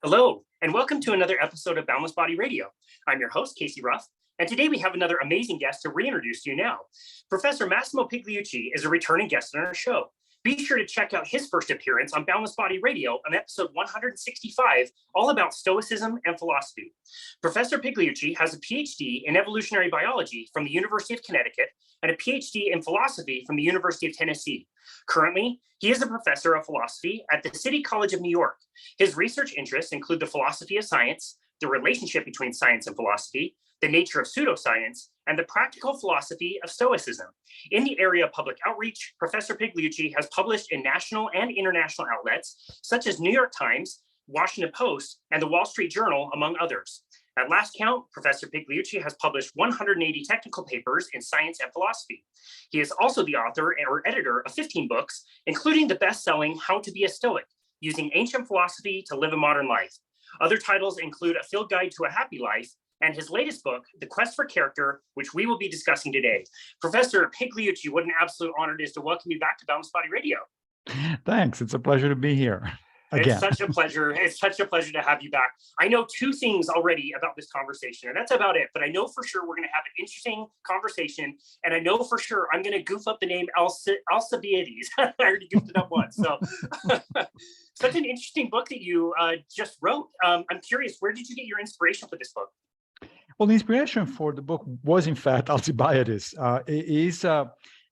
Hello, and welcome to another episode of Boundless Body Radio. I'm your host, Casey Ruff, and today we have another amazing guest to reintroduce to you now. Professor Massimo Pigliucci is a returning guest on our show. Be sure to check out his first appearance on Boundless Body Radio on episode 165, all about Stoicism and philosophy. Professor Pigliucci has a PhD in Evolutionary Biology from the University of Connecticut and a PhD in philosophy from the University of Tennessee. Currently, he is a professor of philosophy at the City College of New York. His research interests include the philosophy of science, the relationship between science and philosophy, the nature of pseudoscience, and the practical philosophy of Stoicism. In the area of public outreach, Professor Pigliucci has published in national and international outlets, such as New York Times, Washington Post, and the Wall Street Journal, among others. At last count, Professor Pigliucci has published 180 technical papers in science and philosophy. He is also the author or editor of 15 books, including the best-selling How to Be a Stoic, Using Ancient Philosophy to Live a Modern Life. Other titles include A Field Guide to a Happy Life, and his latest book, The Quest for Character, which we will be discussing today. Professor Pigliucci, what an absolute honor it is to welcome you back to Boundless Body Radio. Thanks. It's a pleasure to be here. Again. It's such a pleasure. It's such a pleasure to have you back. I know two things already about this conversation, and that's about it. But I know for sure we're going to have an interesting conversation, and I know for sure I'm going to goof up the name Alcibiades. I already goofed it up once. So, such an interesting book that you just wrote. I'm curious, where did you get your inspiration for this book? Well, the inspiration for the book was, in fact, Alcibiades.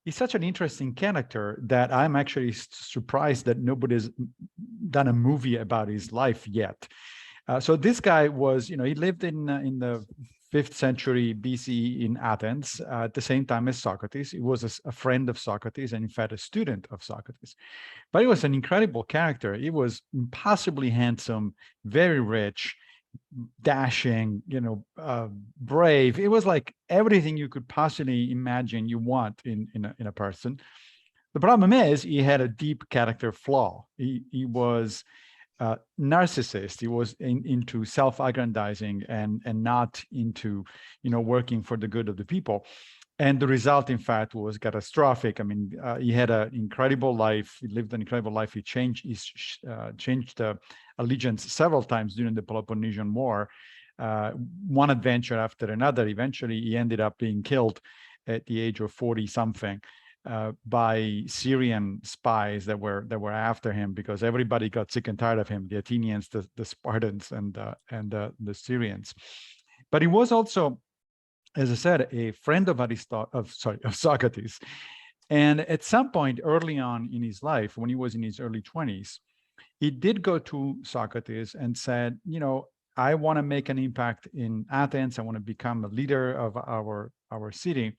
He's such an interesting character that I'm actually surprised that nobody's done a movie about his life yet. So this guy was, he lived in the 5th century BCE in Athens at the same time as Socrates. He was a friend of Socrates and, in fact, a student of Socrates. But he was an incredible character. He was impossibly handsome, very rich, dashing, brave. It was like everything you could possibly imagine you want in a person. The problem is he had a deep character flaw. He was a narcissist. He was into self-aggrandizing and not into working for the good of the people. And the result, in fact, was catastrophic. I mean, he had an incredible life. He lived an incredible life. He changed allegiance several times during the Peloponnesian War, one adventure after another. Eventually, he ended up being killed at the age of 40-something by Syrian spies that were after him because everybody got sick and tired of him: the Athenians, the Spartans, and the Syrians. But he was also, as I said, a friend of Socrates. And at some point early on in his life, when he was in his early 20s, he did go to Socrates and said, I want to make an impact in Athens. I want to become a leader of our city.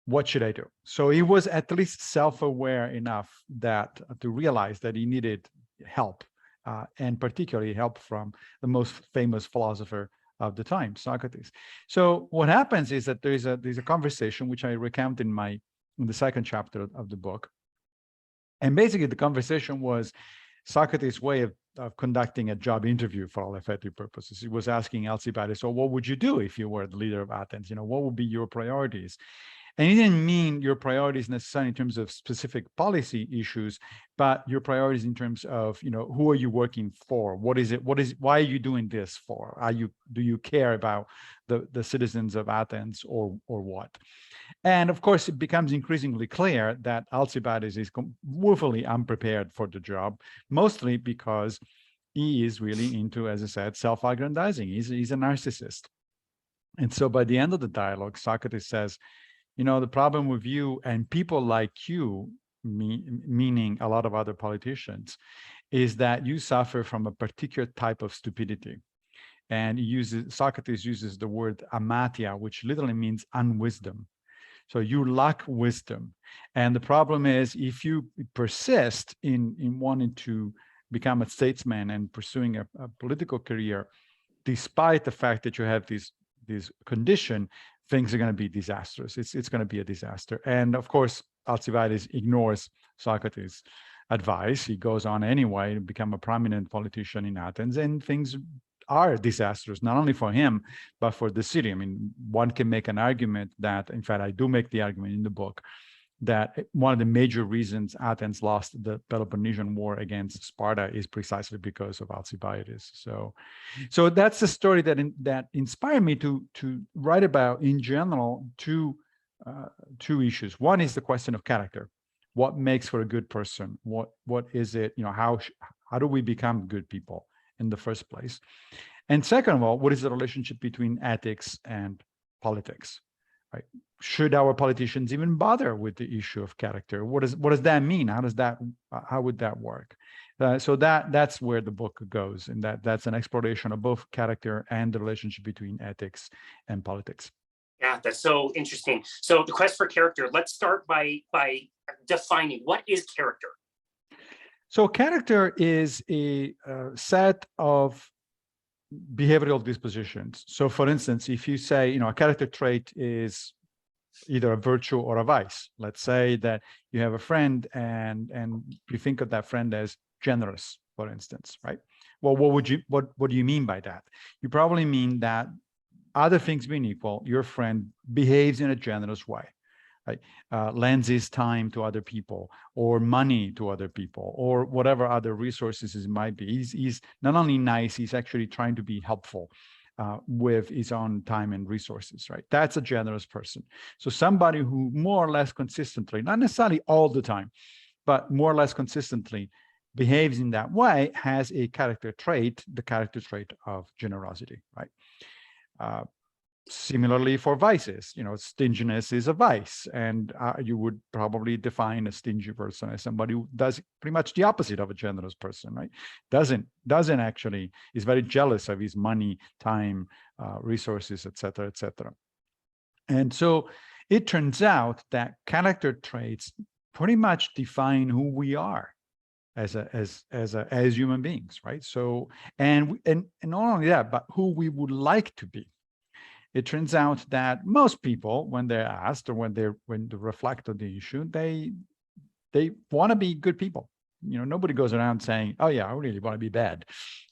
What should I do? So he was at least self-aware enough to realize that he needed help, and particularly help from the most famous philosopher of the time, Socrates. So what happens is that there's a conversation which I recount in the second chapter of the book. And basically the conversation was Socrates' way of conducting a job interview for all effective purposes. He was asking Alcibiades, so what would you do if you were the leader of Athens? What would be your priorities? And he didn't mean your priorities necessarily in terms of specific policy issues, but your priorities in terms of, who are you working for? Why are you doing this for? Do you care about the citizens of Athens or what? And of course, it becomes increasingly clear that Alcibiades is woefully unprepared for the job, mostly because he is really into, as I said, self-aggrandizing. He's a narcissist. And so by the end of the dialogue, Socrates says, the problem with you and people like you, meaning a lot of other politicians, is that you suffer from a particular type of stupidity. And Socrates uses the word amatia, which literally means unwisdom. So you lack wisdom. And the problem is, if you persist in wanting to become a statesman and pursuing a political career, despite the fact that you have this condition, things are going to be disastrous. It's going to be a disaster. And of course, Alcibiades ignores Socrates' advice. He goes on anyway to become a prominent politician in Athens, and things are disastrous, not only for him, but for the city. I mean, one can make an argument that, in fact, I do make the argument in the book, that one of the major reasons Athens lost the Peloponnesian War against Sparta is precisely because of Alcibiades. So that's the story that inspired me to write about, in general, two issues. One is the question of character. What makes for a good person? What is it? How do we become good people in the first place? And second of all, what is the relationship between ethics and politics? Right? Should our politicians even bother with the issue of character? What does that mean? How would that work? So that's where the book goes, and that's an exploration of both character and the relationship between ethics and politics. Yeah, that's so interesting. So the quest for character. Let's start by defining what is character. So character is a set of behavioral dispositions. So for instance, if you say, a character trait is either a virtue or a vice. Let's say that you have a friend and you think of that friend as generous, for instance, right? Well, what do you mean by that? You probably mean that, other things being equal, your friend behaves in a generous way, right? Lends his time to other people, or money to other people, or whatever other resources it might be. He's not only nice, he's actually trying to be helpful with his own time and resources, right? That's a generous person. So somebody who more or less consistently, not necessarily all the time, but more or less consistently behaves in that way has a character trait, the character trait of generosity, right? Similarly for vices, stinginess is a vice, and you would probably define a stingy person as somebody who does pretty much the opposite of a generous person, right? Doesn't actually, is very jealous of his money, time, resources, etc., etc. And so it turns out that character traits pretty much define who we are as human beings, right? So and not only that, but who we would like to be. It turns out that most people, when they're asked or when they reflect on the issue, they want to be good people. Nobody goes around saying, "Oh yeah, I really want to be bad,"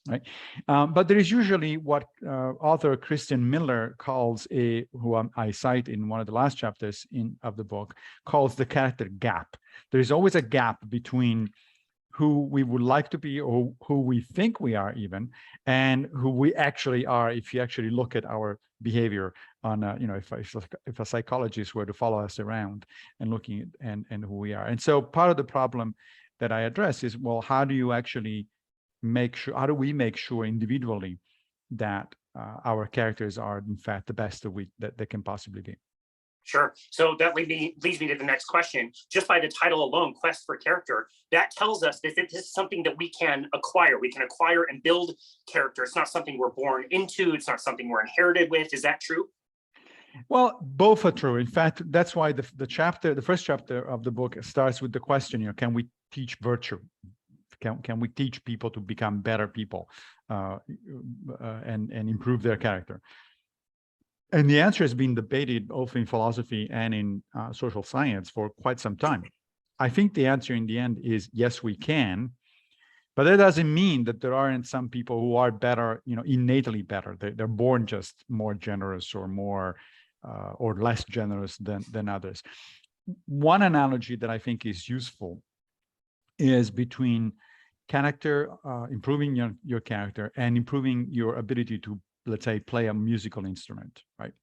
right? But there is usually what author Christian Miller calls who I cite in one of the last chapters of the book, calls the character gap. There is always a gap between who we would like to be, or who we think we are even, and who we actually are if you actually look at our behavior on if a psychologist were to follow us around and looking at and who we are. And so part of the problem that I address is, well, how do we make sure individually that our characters are in fact the best that they can possibly be? Sure. So that leads me to the next question. Just by the title alone, Quest for Character, that tells us that this is something that we can acquire. We can acquire and build character. It's not something we're born into. It's not something we're inherited with. Is that true? Well, both are true. In fact, that's why the first chapter of the book starts with the question, can we teach virtue? Can we teach people to become better people and improve their character? And the answer has been debated both in philosophy and in social science for quite some time. I think the answer in the end is yes, we can, but that doesn't mean that there aren't some people who are better, innately better. They're born just more generous or more or less generous than others. One analogy that I think is useful is between character, improving your character, and improving your ability to, let's say, play a musical instrument, right?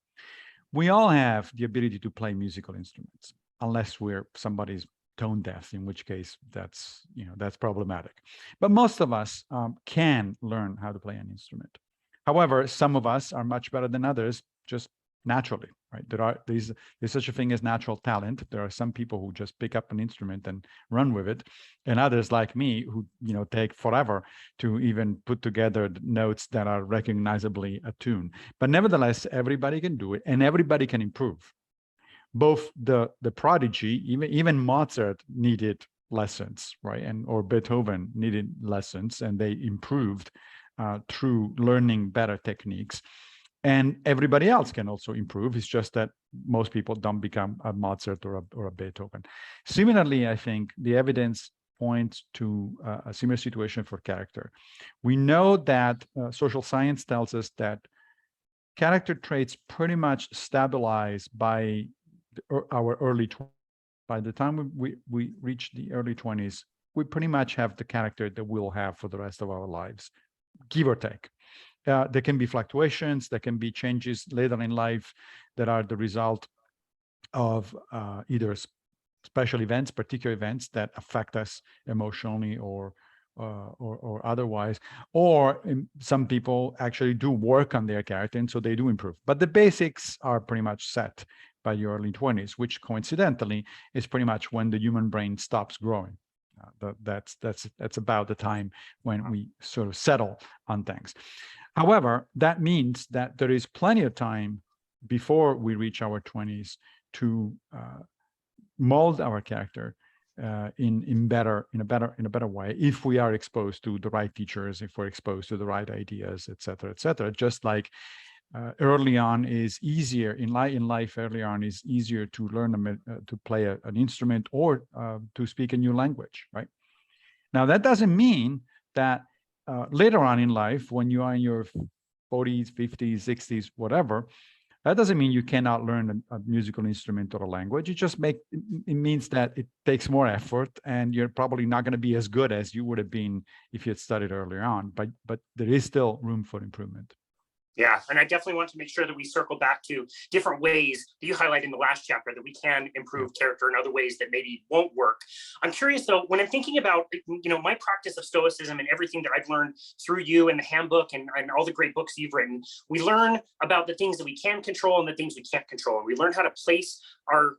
We all have the ability to play musical instruments, unless somebody's tone deaf, in which case that's problematic. But most of us can learn how to play an instrument. However, some of us are much better than others, just naturally, right? There's such a thing as natural talent. There are some people who just pick up an instrument and run with it, and others like me who take forever to even put together notes that are recognizably attuned. But nevertheless, everybody can do it, and everybody can improve. Both the prodigy, even Mozart needed lessons, right? Or Beethoven needed lessons, and they improved through learning better techniques. And everybody else can also improve. It's just that most people don't become a Mozart or a Beethoven. Similarly, I think the evidence points to a similar situation for character. We know that social science tells us that character traits pretty much stabilize by our early By the time we reach the early 20s, we pretty much have the character that we'll have for the rest of our lives, give or take. There can be fluctuations, there can be changes later in life that are the result of either special events, particular events that affect us emotionally or otherwise, or some people actually do work on their character, and so they do improve. But the basics are pretty much set by your early 20s, which coincidentally is pretty much when the human brain stops growing. That's about the time when we sort of settle on things. However, that means that there is plenty of time before we reach our 20s to mold our character in a better way if we are exposed to the right teachers, if we're exposed to the right ideas, et cetera, et cetera. Just like early on is easier in life. Early on is easier to learn to play an instrument or to speak a new language. Right now, that doesn't mean that later on in life, when you are in your 40s, 50s, 60s, whatever, that doesn't mean you cannot learn a musical instrument or a language. It means that it takes more effort, and you're probably not going to be as good as you would have been if you had studied earlier on. But there is still room for improvement. Yeah, and I definitely want to make sure that we circle back to different ways that you highlight in the last chapter that we can improve character in other ways that maybe won't work. I'm curious though, when I'm thinking about, my practice of Stoicism and everything that I've learned through you and the handbook and all the great books you've written, we learn about the things that we can control and the things we can't control. And we learn how to place our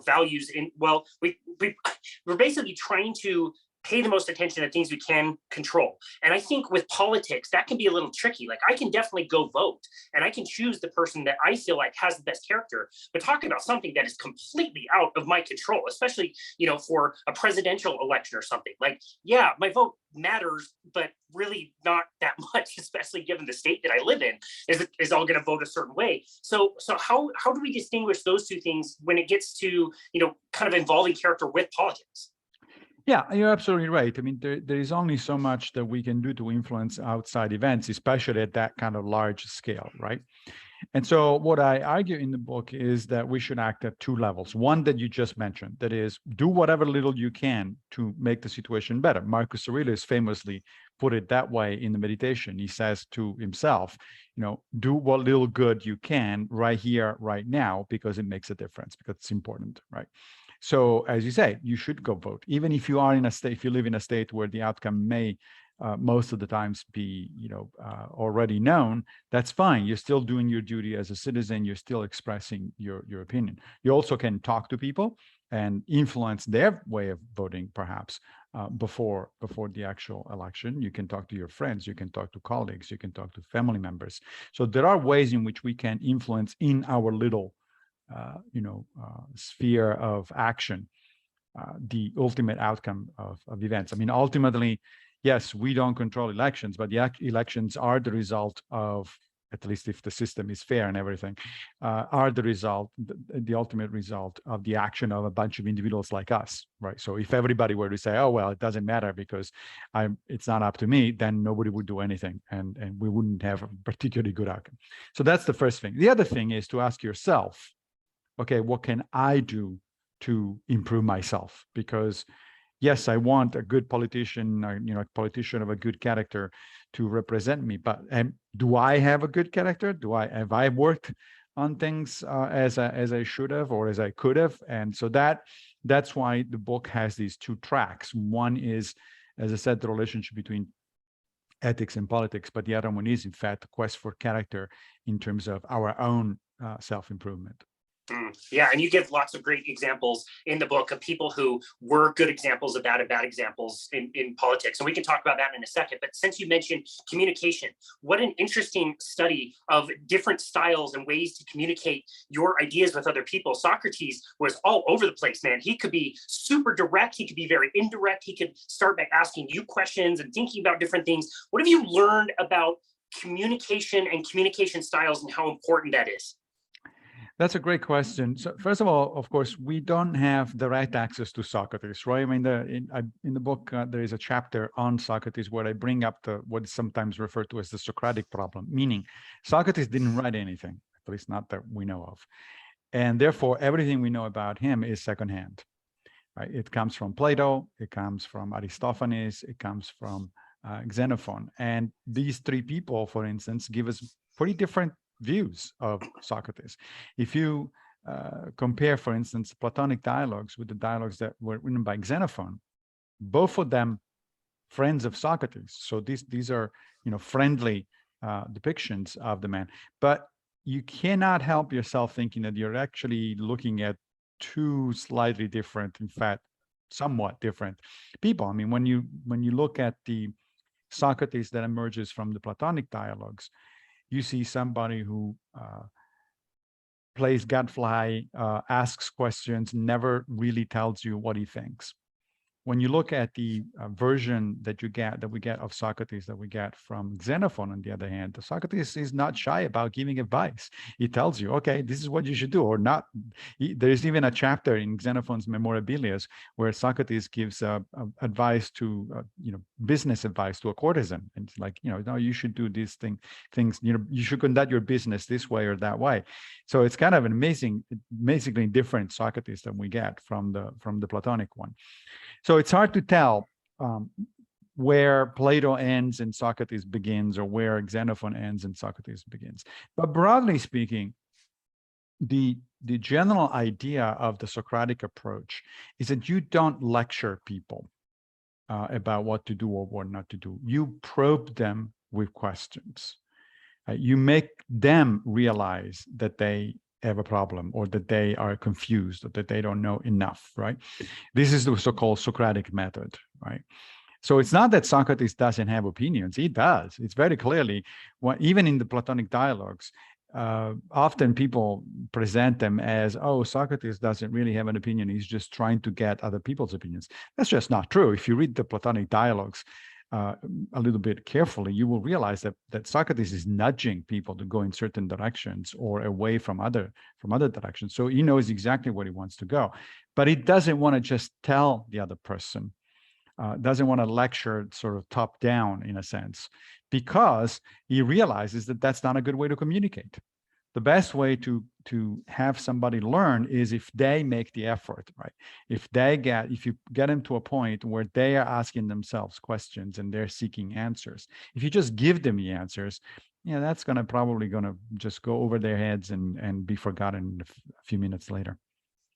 values in, we're basically trying to pay the most attention to things we can control. And I think with politics, that can be a little tricky. Like, I can definitely go vote and I can choose the person that I feel like has the best character, but talking about something that is completely out of my control, especially, for a presidential election or something, like, yeah, my vote matters, but really not that much, especially given the state that I live in is all going to vote a certain way. So how do we distinguish those two things when it gets to, kind of involving character with politics? Yeah, you're absolutely right. I mean, there is only so much that we can do to influence outside events, especially at that kind of large scale, right? And so what I argue in the book is that we should act at two levels. One that you just mentioned, that is, do whatever little you can to make the situation better. Marcus Aurelius famously put it that way in the meditation. He says to himself, do what little good you can right here, right now, because it makes a difference, because it's important, right? So, as you say, you should go vote, even if you are in a state, if you live in a state where the outcome may most of the times be, already known. That's fine. You're still doing your duty as a citizen. You're still expressing your opinion. You also can talk to people and influence their way of voting, perhaps before the actual election. You can talk to your friends. You can talk to colleagues. You can talk to family members. So there are ways in which we can influence in our little sphere of action, the ultimate outcome of events. I mean, ultimately, yes, we don't control elections, but the elections are the result of, at least if the system is fair and everything, are the result, the ultimate result of the action of a bunch of individuals like us, right? So if everybody were to say, oh, well, it doesn't matter because it's not up to me, then nobody would do anything, and we wouldn't have a particularly good outcome. So that's the first thing. The other thing is to ask yourself, okay, what can I do to improve myself? Because yes, I want a good politician, a politician of a good character to represent me. But do I have a good character? Have I worked on things as I should have or as I could have? And so that's why the book has these two tracks. One is, as I said, the relationship between ethics and politics, but the other one is, in fact, the quest for character in terms of our own self-improvement. Yeah, and you give lots of great examples in the book of people who were good examples of that and bad examples in politics. And we can talk about that in a second. But since you mentioned communication, what an interesting study of different styles and ways to communicate your ideas with other people. Socrates was all over the place, man. He could be super direct. He could be very indirect. He could start by asking you questions and thinking about different things. What have you learned about communication and communication styles and how important that is? That's a great question. So first of all, of course, we don't have direct access to Socrates, right? I mean, in the book, there is a chapter on Socrates where I bring up what is sometimes referred to as the Socratic problem, meaning Socrates didn't write anything, at least not that we know of. And therefore, everything we know about him is secondhand. Right? It comes from Plato, it comes from Aristophanes, it comes from Xenophon. And these three people, for instance, give us pretty different views of Socrates. If you compare, for instance, Platonic dialogues with the dialogues that were written by Xenophon, both of them friends of Socrates. So these are, friendly depictions of the man. But you cannot help yourself thinking that you're actually looking at two slightly different, in fact, somewhat different people. I mean, when you look at the Socrates that emerges from the Platonic dialogues, you see somebody who plays gadfly, asks questions, never really tells you what he thinks. When you look at the version that we get of Socrates that we get from Xenophon, on the other hand, Socrates is not shy about giving advice. He tells you, okay, this is what you should do, or not. There's even a chapter in Xenophon's Memorabilias where Socrates gives advice to, business advice to a courtesan. And it's like, no, you should do these things, you should conduct your business this way or that way. So it's kind of an amazingly different Socrates that we get from the Platonic one. So it's hard to tell where Plato ends and Socrates begins, or where Xenophon ends and Socrates begins. But broadly speaking, the general idea of the Socratic approach is that you don't lecture people about what to do or what not to do. You probe them with questions. You make them realize that they have a problem, or that they are confused, or that they don't know enough, right? This is the so-called Socratic method, right? So it's not that Socrates doesn't have opinions. He does. It's very clearly, even in the Platonic dialogues, often people present them as, oh, Socrates doesn't really have an opinion. He's just trying to get other people's opinions. That's just not true. If you read the Platonic dialogues a little bit carefully, you will realize that Socrates is nudging people to go in certain directions or away from other directions. So he knows exactly where he wants to go, but he doesn't want to just tell the other person, doesn't want to lecture sort of top down in a sense, because he realizes that that's not a good way to communicate. The best way to have somebody learn is if they make the effort, right? If you get them to a point where they are asking themselves questions and they're seeking answers. If you just give them the answers, that's probably gonna just go over their heads and be forgotten a few minutes later.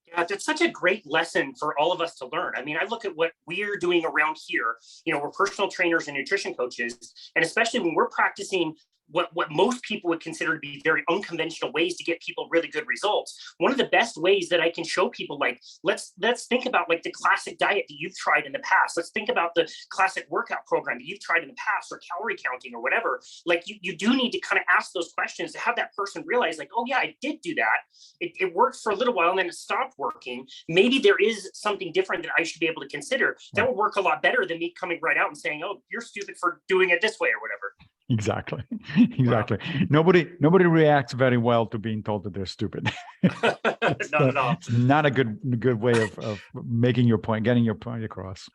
Yeah, that's such a great lesson for all of us to learn. I mean, I look at what we're doing around here. We're personal trainers and nutrition coaches, and especially when we're practicing what most people would consider to be very unconventional ways to get people really good results. One of the best ways that I can show people, like, let's think about like the classic diet that you've tried in the past. Let's think about the classic workout program that you've tried in the past, or calorie counting or whatever. Like you do need to kind of ask those questions to have that person realize, like, oh yeah, I did do that. It worked for a little while and then it stopped working. Maybe there is something different that I should be able to consider. That will work a lot better than me coming right out and saying, oh, you're stupid for doing it this way or whatever. Exactly. Exactly. Wow. Nobody reacts very well to being told that they're stupid. Not at all. It's not a good way of making your point, getting your point across.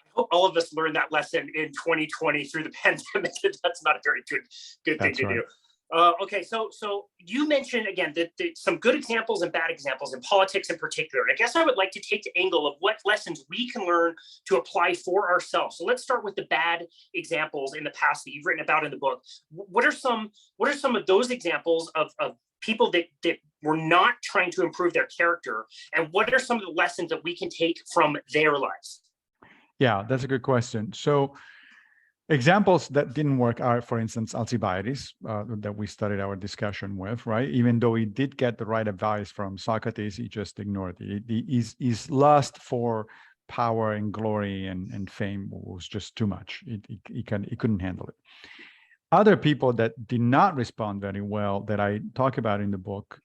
I hope all of us learned that lesson in 2020 through the pandemic. That's not a very good thing to do. Okay, so you mentioned again that some good examples and bad examples in politics in particular. And I guess I would like to take the angle of what lessons we can learn to apply for ourselves. So let's start with the bad examples in the past that you've written about in the book. What are some of those examples of people that were not trying to improve their character, and what are some of the lessons that we can take from their lives? Yeah, that's a good question. So examples that didn't work are, for instance, Alcibiades, that we started our discussion with, right? Even though he did get the right advice from Socrates, he just ignored it. His lust for power and glory and fame was just too much. He couldn't handle it. Other people that did not respond very well that I talk about in the book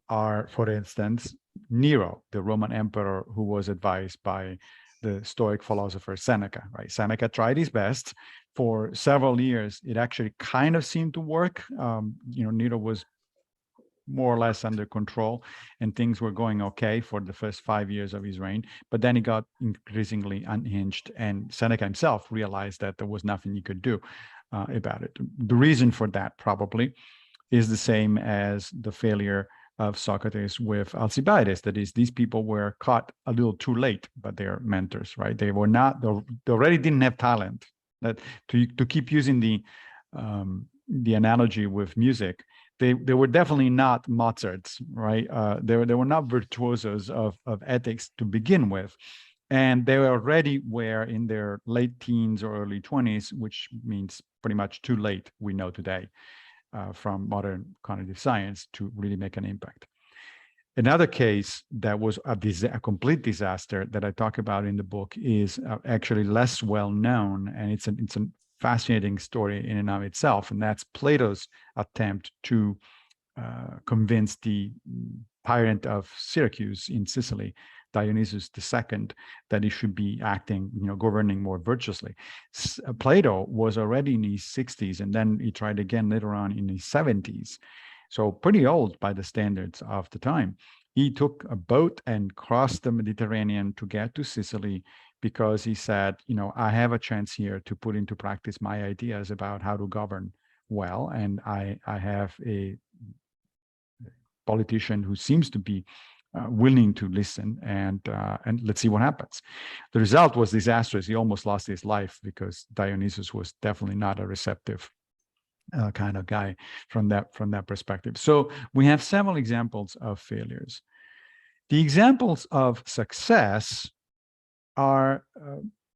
are, for instance, Nero, the Roman emperor who was advised by the Stoic philosopher Seneca, right? Seneca tried his best for several years. It actually kind of seemed to work. Nero was more or less under control and things were going okay for the first 5 years of his reign. But then he got increasingly unhinged, and Seneca himself realized that there was nothing he could do about it. The reason for that probably is the same as the failure of Socrates with Alcibiades. That is, these people were caught a little too late by their mentors, right? They were not, they already didn't have talent. That to keep using the analogy with music, they were definitely not Mozarts, right? They were not virtuosos of ethics to begin with. And they already were in their late teens or early 20s, which means pretty much too late, we know today, from modern cognitive science to really make an impact. Another case that was a complete disaster that I talk about in the book is actually less well known, and it's a fascinating story in and of itself, and that's Plato's attempt to convince the tyrant of Syracuse in Sicily, Dionysius II, that he should be acting, governing more virtuously. Plato was already in his 60s, and then he tried again later on in his 70s. So pretty old by the standards of the time. He took a boat and crossed the Mediterranean to get to Sicily because he said, I have a chance here to put into practice my ideas about how to govern well. And I have a politician who seems to be willing to listen, and let's see what happens. The result was disastrous. He almost lost his life because Dionysius was definitely not a receptive kind of guy from that perspective. So we have several examples of failures. The examples of success are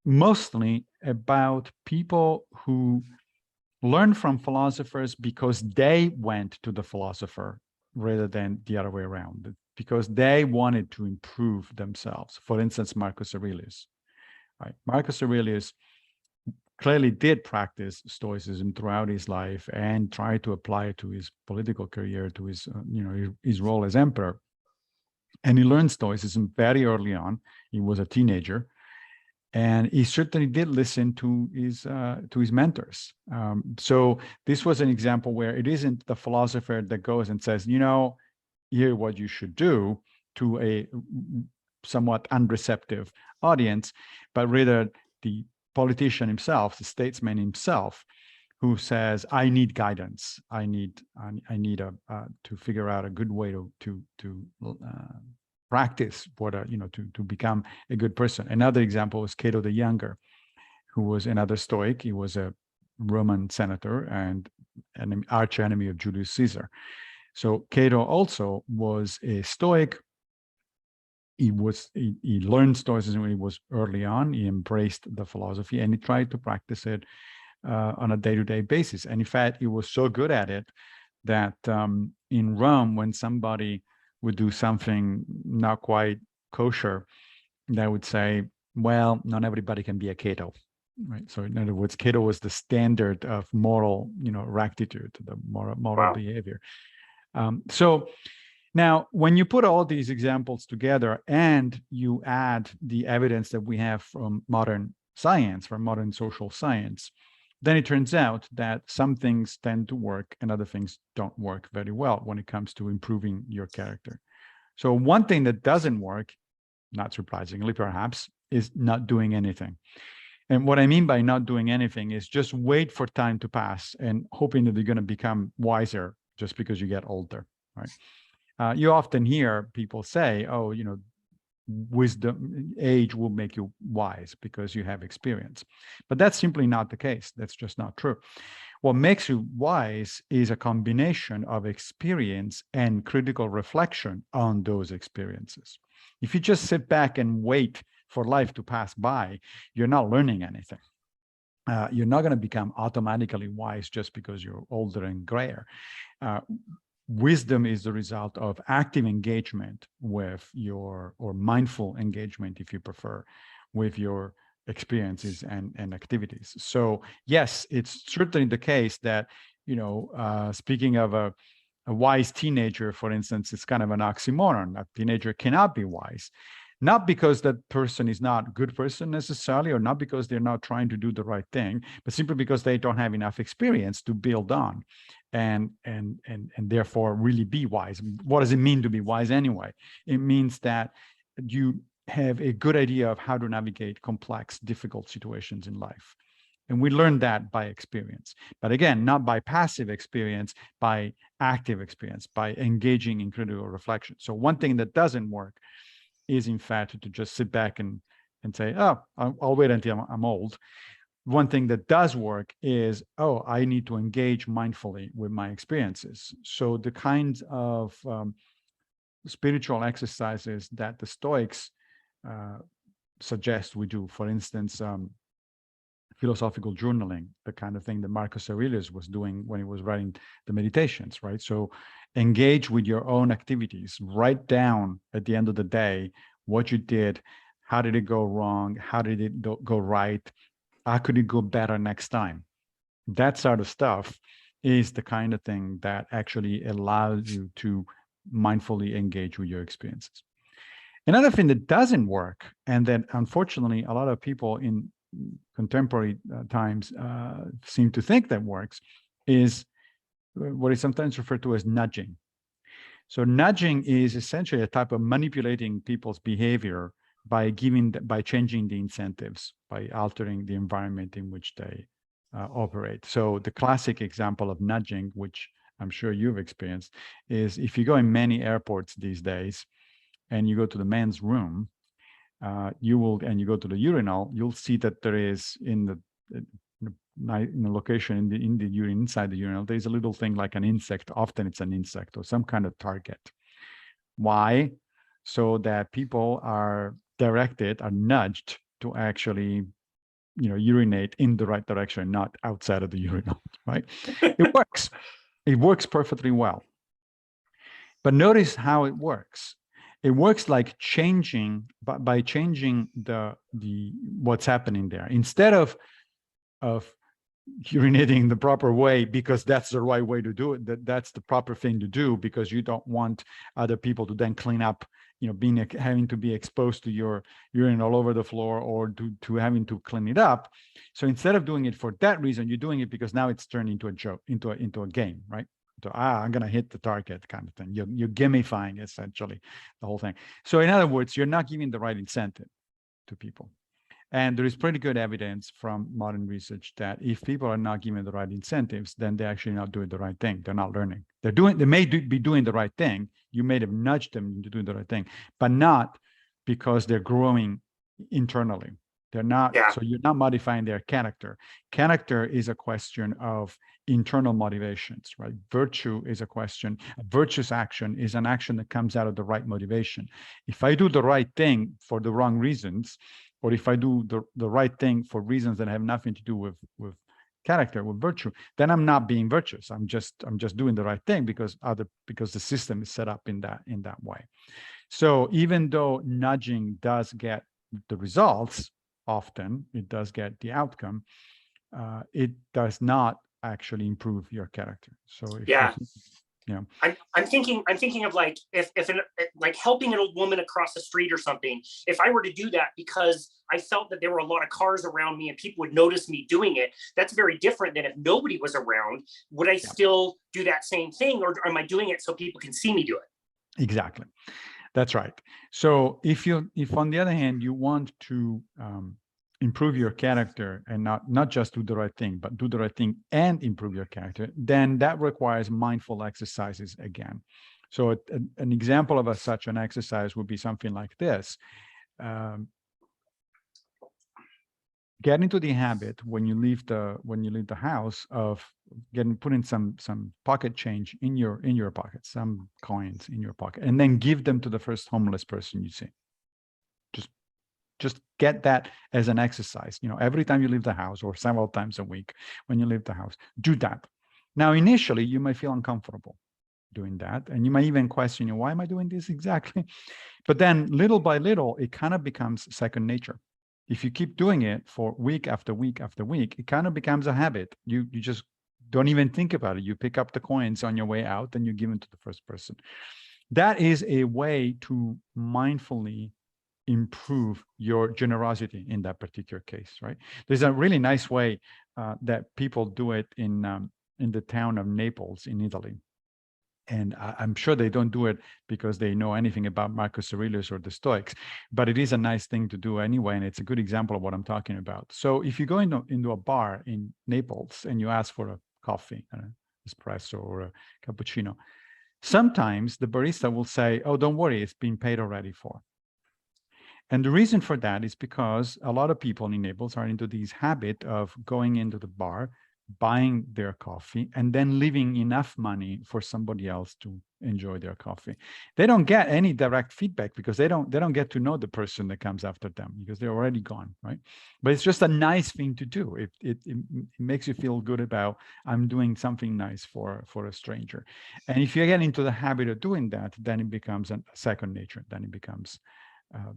mostly about people who learn from philosophers because they went to the philosopher rather than the other way around, because they wanted to improve themselves. For instance, Marcus Aurelius. Right? Marcus Aurelius clearly did practice Stoicism throughout his life and tried to apply it to his political career, to his, his role as emperor. And he learned Stoicism very early on. He was a teenager, and he certainly did listen to his mentors. So this was an example where it isn't the philosopher that goes and says, here's what you should do to a somewhat unreceptive audience, but rather the politician himself, the statesman himself, who says, I need guidance. I need to figure out a good way to practice what to become a good person. Another example is Cato the Younger, who was another Stoic. He was a Roman senator and an arch enemy of Julius Caesar. So Cato also was a Stoic. He learned Stoicism when he was early on. He embraced the philosophy and he tried to practice it on a day-to-day basis. And in fact, he was so good at it that in Rome, when somebody would do something not quite kosher, they would say, well, not everybody can be a Cato. Right. So in other words, Cato was the standard of moral, rectitude, the moral behavior. So now, when you put all these examples together and you add the evidence that we have from modern science, from modern social science, then it turns out that some things tend to work and other things don't work very well when it comes to improving your character. So one thing that doesn't work, not surprisingly perhaps, is not doing anything. And what I mean by not doing anything is just wait for time to pass and hoping that you're going to become wiser just because you get older, right? You often hear people say, oh, wisdom, age will make you wise because you have experience. But that's simply not the case. That's just not true. What makes you wise is a combination of experience and critical reflection on those experiences. If you just sit back and wait for life to pass by, you're not learning anything. You're not going to become automatically wise just because you're older and grayer. Wisdom is the result of active engagement with or mindful engagement, if you prefer, with your experiences and activities. So yes, it's certainly the case that, speaking of a wise teenager, for instance, it's kind of an oxymoron. A teenager cannot be wise, not because that person is not a good person necessarily, or not because they're not trying to do the right thing, but simply because they don't have enough experience to build on and therefore really be wise. What does it mean to be wise anyway? It means that you have a good idea of how to navigate complex, difficult situations in life. And we learn that by experience. But again, not by passive experience, by active experience, by engaging in critical reflection. So one thing that doesn't work is, in fact, to just sit back and say, oh, I'll wait until I'm old. One thing that does work is, oh, I need to engage mindfully with my experiences. So the kinds of spiritual exercises that the Stoics suggest we do, for instance, philosophical journaling, the kind of thing that Marcus Aurelius was doing when he was writing the Meditations, right? So engage with your own activities. Write down at the end of the day what you did, how did it go wrong, how did it go right, how could it go better next time? That sort of stuff is the kind of thing that actually allows you to mindfully engage with your experiences. Another thing that doesn't work, and that unfortunately a lot of people in contemporary times seem to think that works, is what is sometimes referred to as nudging. So nudging is essentially a type of manipulating people's behavior by changing the incentives, by altering the environment in which they operate. So the classic example of nudging, which I'm sure you've experienced, is if you go in many airports these days and you go to the men's room, you go to the urinal, you'll see that there is in the location in the urine, inside the urinal, there's a little thing like an insect. Often it's an insect or some kind of target. Why? So that people are nudged to actually, urinate in the right direction, not outside of the urinal, right? It works. It works perfectly well. But notice how it works. It works like by changing the what's happening there. Instead of urinating the proper way because that's the right way to do it, that's the proper thing to do because you don't want other people to then clean up, having to be exposed to your urine all over the floor or to having to clean it up. So instead of doing it for that reason, you're doing it because now it's turned into a joke, into a game, right? So, I'm going to hit the target kind of thing. You're gamifying essentially the whole thing. So in other words, you're not giving the right incentive to people. And there is pretty good evidence from modern research that if people are not given the right incentives, then they're actually not doing the right thing. They're not learning. They may be doing the right thing. You may have nudged them into doing the right thing, but not because they're growing internally. They're not. Yeah. So you're not modifying their character. Character is a question of internal motivations, right? Virtue is a question. A virtuous action is an action that comes out of the right motivation. If I do the right thing for the wrong reasons, or if I do the right thing for reasons that have nothing to do with character, with virtue, then I'm not being virtuous. I'm just doing the right thing because the system is set up in that way. So even though nudging does get the results, often it does get the outcome, it does not actually improve your character. So I'm thinking of like if like helping an old woman across the street or something. If I were to do that because I felt that there were a lot of cars around me and people would notice me doing it, that's very different than if nobody was around. Would I still do that same thing, or am I doing it so people can see me do it? Exactly. That's right. So if on the other hand, you want to improve your character and not just do the right thing, but do the right thing and improve your character, then that requires mindful exercises again. So an example of such an exercise would be something like this. Get into the habit when you leave the house of putting some pocket change in your pocket, some coins in your pocket, and then give them to the first homeless person you see. Just get that as an exercise. Every time you leave the house, or several times a week when you leave the house, do that. Now, initially, you might feel uncomfortable doing that, and you might even question, why am I doing this exactly? But then, little by little, it kind of becomes second nature. If you keep doing it for week after week after week, it kind of becomes a habit. You just don't even think about it. You pick up the coins on your way out and you give them to the first person. That is a way to mindfully improve your generosity in that particular case, right? There's a really nice way that people do it in the town of Naples in Italy. And I'm sure they don't do it because they know anything about Marcus Aurelius or the Stoics, but it is a nice thing to do anyway, and it's a good example of what I'm talking about. So if you go into a bar in Naples and you ask for a coffee, an espresso or a cappuccino, sometimes the barista will say, oh, don't worry, it's been paid already for. And the reason for that is because a lot of people in Naples are into this habit of going into the bar, buying their coffee, and then leaving enough money for somebody else to enjoy their coffee. They don't get any direct feedback because they don't get to know the person that comes after them because they're already gone, right? But it's just a nice thing to do. It makes you feel good about, I'm doing something nice for a stranger. And if you get into the habit of doing that, then it becomes a second nature. Then it becomes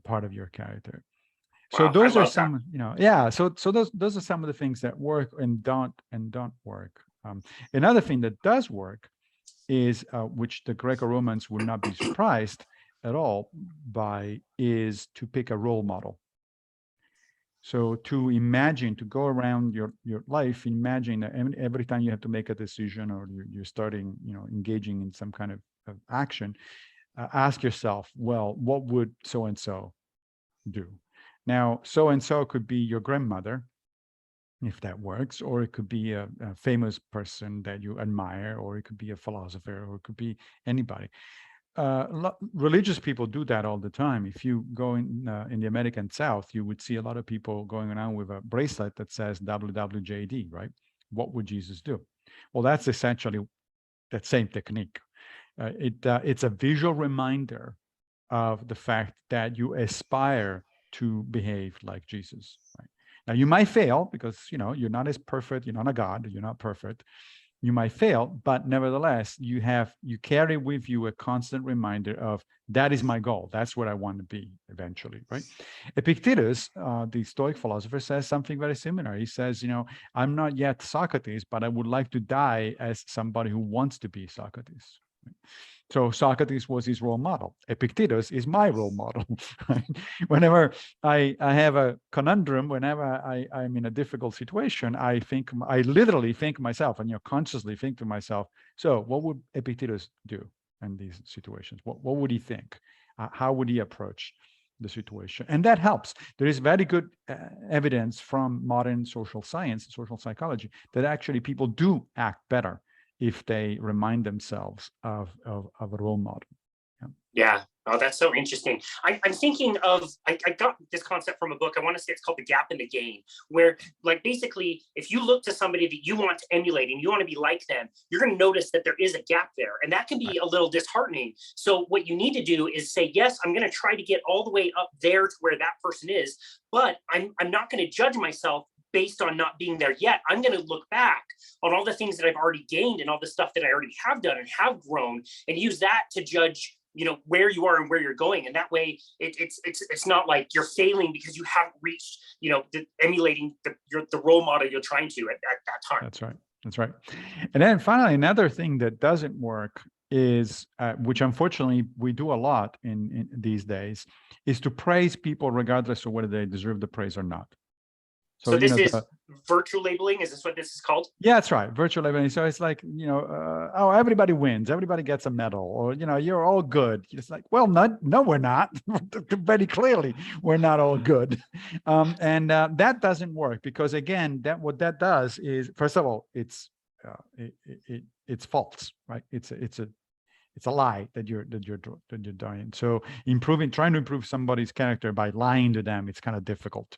part of your character. So those are some, yeah. So those are some of the things that work and don't work. Another thing that does work is, which the Greco-Romans would not be surprised at all by, is to pick a role model. So to imagine, to go around your life, imagine that every time you have to make a decision or you're starting, engaging in some kind of action, ask yourself, well, what would so-and-so do? Now, so-and-so could be your grandmother, if that works, or it could be a famous person that you admire, or it could be a philosopher, or it could be anybody. Religious people do that all the time. If you go in the American South, you would see a lot of people going around with a bracelet that says WWJD, right? What would Jesus do? Well, that's essentially that same technique. It's a visual reminder of the fact that you aspire to behave like Jesus. Right? Now, you might fail because, you're not as perfect. You're not a God. You're not perfect. You might fail, but nevertheless, you carry with you a constant reminder of, that is my goal. That's what I want to be eventually, right? Epictetus, the Stoic philosopher, says something very similar. He says, I'm not yet Socrates, but I would like to die as somebody who wants to be Socrates. Right? So Socrates was his role model. Epictetus is my role model. Right? Whenever I have a conundrum, whenever I'm in a difficult situation, I literally think myself, and consciously think to myself, so what would Epictetus do in these situations? What would he think? How would he approach the situation? And that helps. There is very good evidence from modern social science, social psychology, that actually people do act better if they remind themselves of a role model. Yeah. Oh, that's so interesting. I'm thinking of, I got this concept from a book. I want to say it's called The Gap in the Gain, where basically, if you look to somebody that you want to emulate and you want to be like them, you're going to notice that there is a gap there. And that can be a little disheartening. So what you need to do is say, yes, I'm going to try to get all the way up there to where that person is, but I'm not going to judge myself based on not being there yet. I'm going to look back on all the things that I've already gained and all the stuff that I already have done and have grown, and use that to judge, where you are and where you're going. And that way it's not like you're failing because you haven't reached, emulating the role model you're trying to at that time. That's right. And then finally, another thing that doesn't work is, which unfortunately we do a lot in these days, is to praise people regardless of whether they deserve the praise or not. So this is virtual labeling. Is this what this is called? Yeah, that's right. Virtual labeling. So it's like, oh, everybody wins. Everybody gets a medal, or, you're all good. It's like, well, no, we're not. Very clearly, we're not all good. And that doesn't work because, again, what that does is, first of all, it's false, right? It's a lie that you're doing. So trying to improve somebody's character by lying to them, it's kind of difficult.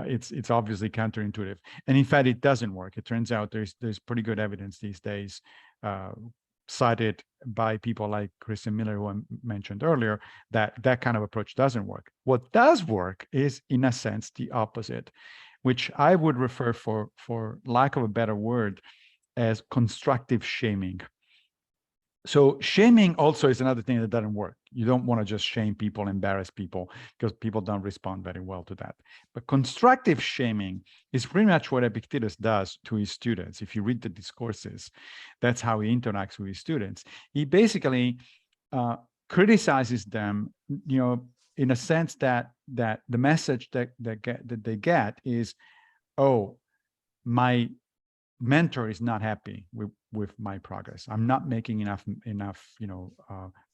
It's obviously counterintuitive, and in fact, it doesn't work. It turns out there's pretty good evidence these days, cited by people like Christian Miller, who I mentioned earlier, that kind of approach doesn't work. What does work is, in a sense, the opposite, which I would refer, for lack of a better word, as constructive shaming. So shaming also is another thing that doesn't work. You don't want to just shame people, embarrass people, because people don't respond very well to that. But constructive shaming is pretty much what Epictetus does to his students. If you read the discourses, that's how he interacts with his students. He basically criticizes them, in a sense that the message that they get is, oh, my mentor is not happy with my progress. I'm not making enough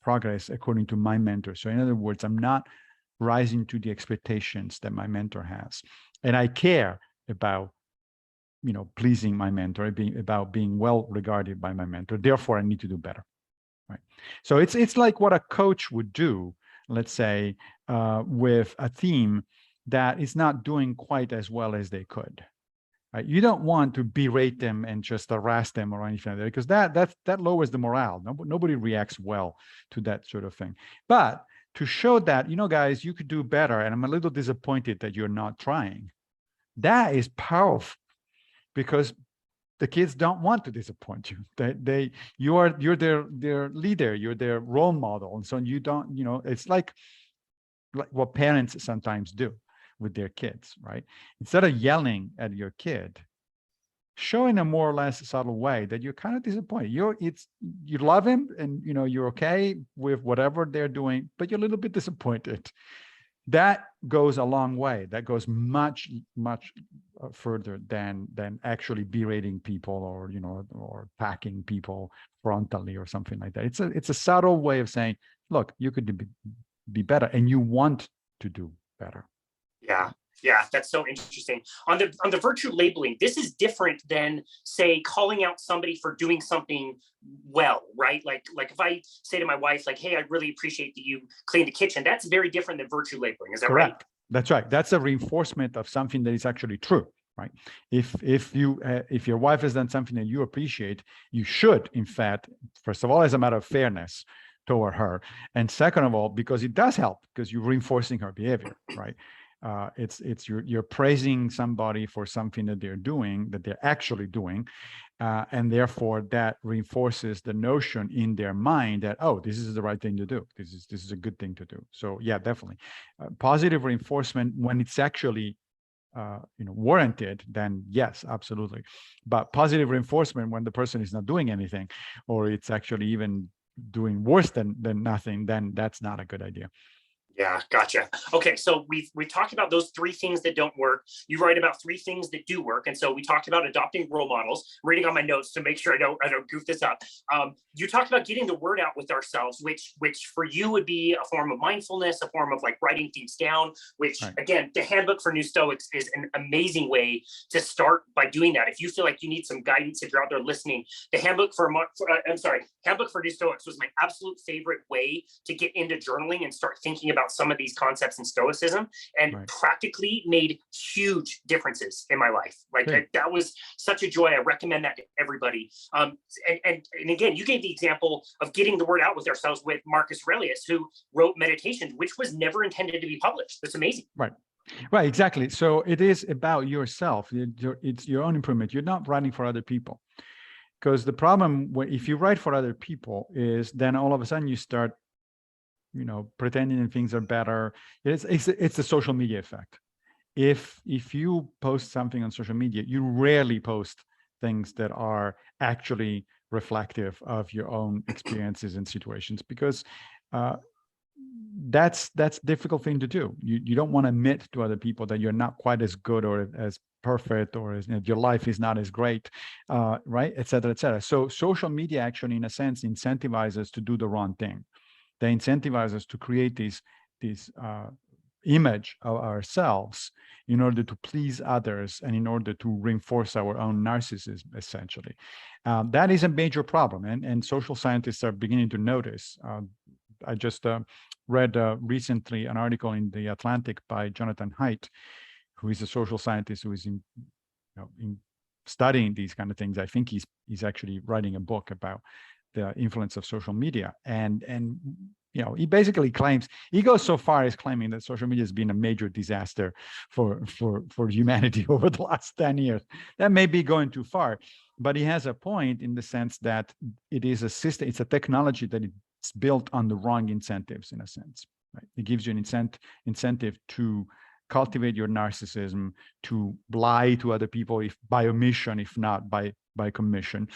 progress according to my mentor. So in other words, I'm not rising to the expectations that my mentor has, and I care about pleasing my mentor, about being well regarded by my mentor. Therefore, I need to do better. Right. So it's like what a coach would do, let's say, with a team that is not doing quite as well as they could. Right? You don't want to berate them and just harass them or anything like that, because that lowers the morale. Nobody reacts well to that sort of thing. But to show that, guys, you could do better, and I'm a little disappointed that you're not trying. That is powerful, because the kids don't want to disappoint you. You're their leader, you're their role model, and so you don't. It's like what parents sometimes do with their kids, right? Instead of yelling at your kid, show in a more or less subtle way that you're kind of disappointed. You love him, and you're okay with whatever they're doing, but you're a little bit disappointed. That goes a long way. That goes much, much further than actually berating people or attacking people frontally or something like that. It's a subtle way of saying, look, you could be better, and you want to do better. Yeah, that's so interesting. On the virtue labeling, this is different than, say, calling out somebody for doing something well, right? Like if I say to my wife, like, hey, I really appreciate that you cleaned the kitchen. That's very different than virtue labeling. Is that correct? Right? That's right. That's a reinforcement of something that is actually true, right? If your wife has done something that you appreciate, you should, in fact, first of all, as a matter of fairness toward her, and second of all, because it does help, because you're reinforcing her behavior, right? You're praising somebody for something that they're actually doing, and therefore that reinforces the notion in their mind that, oh, this is the right thing to do. This is a good thing to do. So yeah, definitely, positive reinforcement when it's actually warranted, then yes, absolutely. But positive reinforcement when the person is not doing anything, or it's actually even doing worse than nothing, then that's not a good idea. Yeah, gotcha. Okay, so we've talked about those three things that don't work. You write about three things that do work, and so we talked about adopting role models. I'm reading on my notes to make sure I don't goof this up. You talked about getting the word out with ourselves, which for you would be a form of mindfulness, a form of like writing things down. Which right. Again, the Handbook for New Stoics is an amazing way to start by doing that. If you feel like you need some guidance, if you're out there listening, the Handbook for New Stoics was my absolute favorite way to get into journaling and start thinking about some of these concepts in Stoicism, and right. Practically made huge differences in my life. Like that was such a joy. I recommend that to everybody. And again, you gave the example of getting the word out with ourselves with Marcus Aurelius, who wrote Meditations, which was never intended to be published. That's amazing. Right, exactly. So it is about yourself. It's your own improvement. You're not writing for other people. Because the problem, if you write for other people, is then all of a sudden you start pretending that things are better. It's the social media effect. If you post something on social media, you rarely post things that are actually reflective of your own experiences and situations, because that's a difficult thing to do. You don't want to admit to other people that you're not quite as good or as perfect, or as your life is not as great, right, et cetera, et cetera. So social media actually, in a sense, incentivizes us to do the wrong thing. They incentivize us to create this image of ourselves in order to please others and in order to reinforce our own narcissism, essentially. That is a major problem, and social scientists are beginning to notice. I just read recently an article in The Atlantic by Jonathan Haidt, who is a social scientist who is in studying these kind of things. I think he's actually writing a book about the influence of social media, and he basically claims, he goes so far as claiming that social media has been a major disaster for humanity over the last 10 years. That may be going too far, but he has a point in the sense that it is a system, it's a technology that it's built on the wrong incentives, in a sense, right? It gives you an incentive to cultivate your narcissism, to lie to other people, if by omission, if not by commission.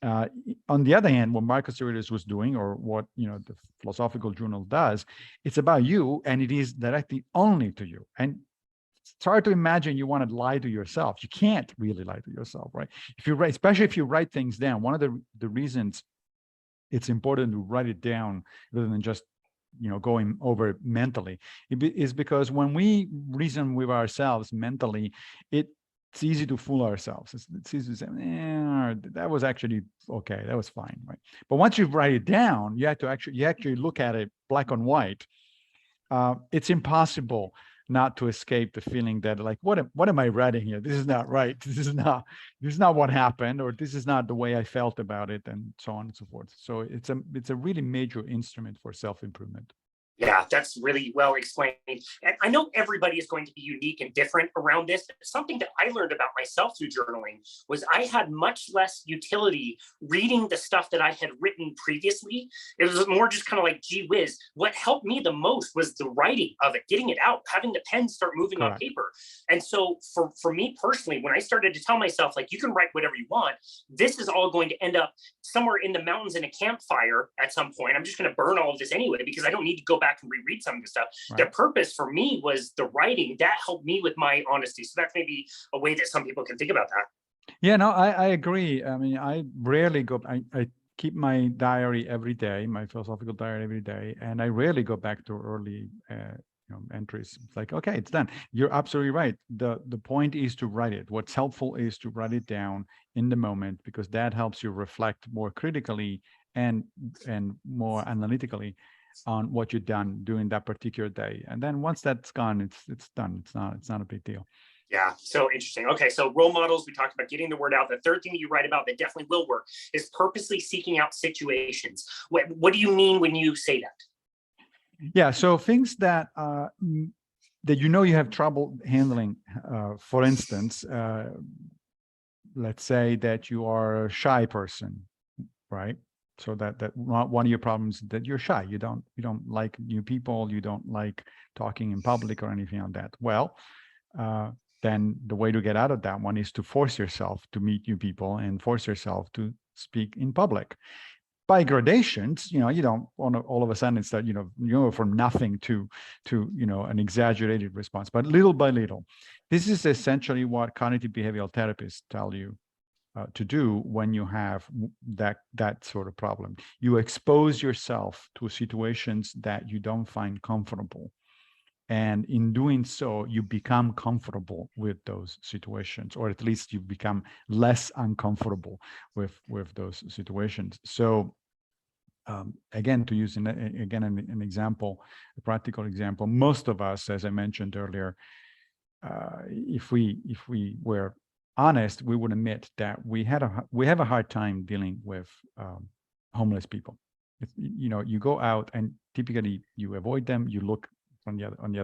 On the other hand, what Marcus Aurelius was doing, or what the Philosophical Journal does, it's about you, and it is directly only to you. And it's hard to imagine you want to lie to yourself. You can't really lie to yourself, right? If you write, especially if you write things down, one of the reasons it's important to write it down rather than just going over it mentally is because when we reason with ourselves mentally, it's easy to fool ourselves. It's easy to say, that was actually okay, that was fine, right? But once you write it down, you actually look at it black and white. It's impossible not to escape the feeling that, like, what am I writing here? This is not right. This is not what happened, or this is not the way I felt about it, and so on and so forth. So it's a really major instrument for self-improvement. Yeah, that's really well explained. And I know everybody is going to be unique and different around this. Something that I learned about myself through journaling was I had much less utility reading the stuff that I had written previously. It was more just kind of like, gee whiz. What helped me the most was the writing of it, getting it out, having the pen start moving on paper. And so for me personally, when I started to tell myself, like, you can write whatever you want, this is all going to end up somewhere in the mountains in a campfire at some point. I'm just going to burn all of this anyway, because I don't need to go back and reread some of the stuff. Right. The purpose for me was the writing. That helped me with my honesty. So that's maybe a way that some people can think about that. Yeah, no, I agree. I mean, I rarely go, I keep my diary every day, my philosophical diary every day, and I rarely go back to early entries. It's like, okay, it's done. You're absolutely right. The point is to write it. What's helpful is to write it down in the moment, because that helps you reflect more critically and more analytically on what you've done during that particular day. And then once that's gone, it's done. It's not a big deal. Yeah, so interesting. Okay, so role models, we talked about getting the word out. The third thing that you write about that definitely will work is purposely seeking out situations. What do you mean when you say that? Yeah, so things that you have trouble handling. For instance, let's say that you are a shy person, right? So that one of your problems is that you're shy. You don't like new people. You don't like talking in public or anything like that. Well, then the way to get out of that one is to force yourself to meet new people and force yourself to speak in public. By gradations, you don't want to all of a sudden start, from nothing to an exaggerated response, but little by little. This is essentially what cognitive behavioral therapists tell you to do when you have that sort of problem. You expose yourself to situations that you don't find comfortable. And in doing so, you become comfortable with those situations, or at least you become less uncomfortable with those situations. So again, to use an example, a practical example, most of us, as I mentioned earlier, if we were honest, we would admit that we have a hard time dealing with homeless people. You go out and typically you avoid them. You look on the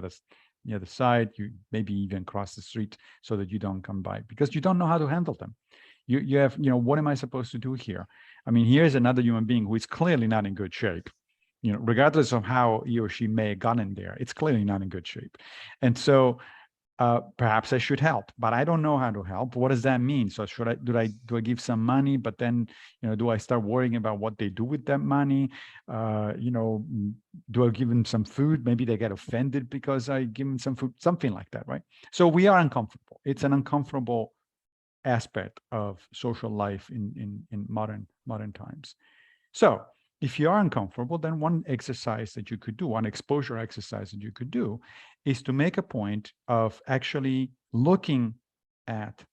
other side. You maybe even cross the street so that you don't come by, because you don't know how to handle them. You have, what am I supposed to do here? I mean, here's another human being who is clearly not in good shape. Regardless of how he or she may have gotten there, it's clearly not in good shape. And so perhaps I should help, but I don't know how to help. What does that mean? So do I give some money, but then, do I start worrying about what they do with that money? Do I give them some food? Maybe they get offended because I give them some food, something like that, right? So we are uncomfortable. It's an uncomfortable aspect of social life in modern times. So if you are uncomfortable, then one exercise that you could do, one exposure exercise that you could do, is to make a point of actually looking at